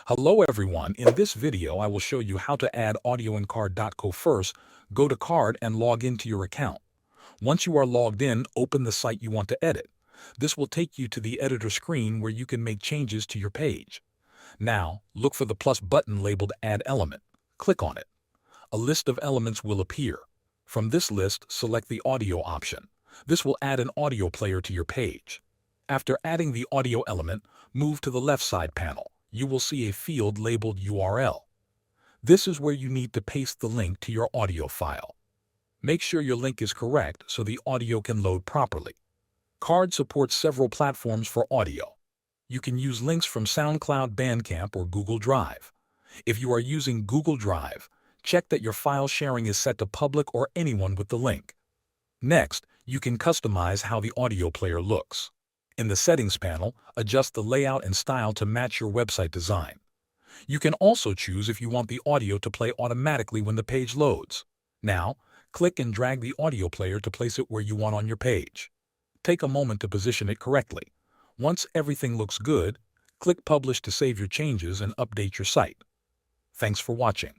Hello everyone, in this video I will show you how to add audio in card.co. First, go to card and log into your account. Once you are logged in, open the site you want to edit. This will take you to the editor screen where you can make changes to your page. Now, look for the plus button labeled Add Element. Click on it. A list of elements will appear. From this list, select the audio option. This will add an audio player to your page. After adding the audio element, move to the left side panel. You will see a field labeled URL. This is where you need to paste the link to your audio file. Make sure your link is correct so the audio can load properly. Card supports several platforms for audio. You can use links from SoundCloud, Bandcamp, or Google Drive. If you are using Google Drive, check that your file sharing is set to public or anyone with the link. Next, you can customize how the audio player looks. In the Settings panel, adjust the layout and style to match your website design. You can also choose if you want the audio to play automatically when the page loads. Now, click and drag the audio player to place it where you want on your page. Take a moment to position it correctly. Once everything looks good, click Publish to save your changes and update your site. Thanks for watching.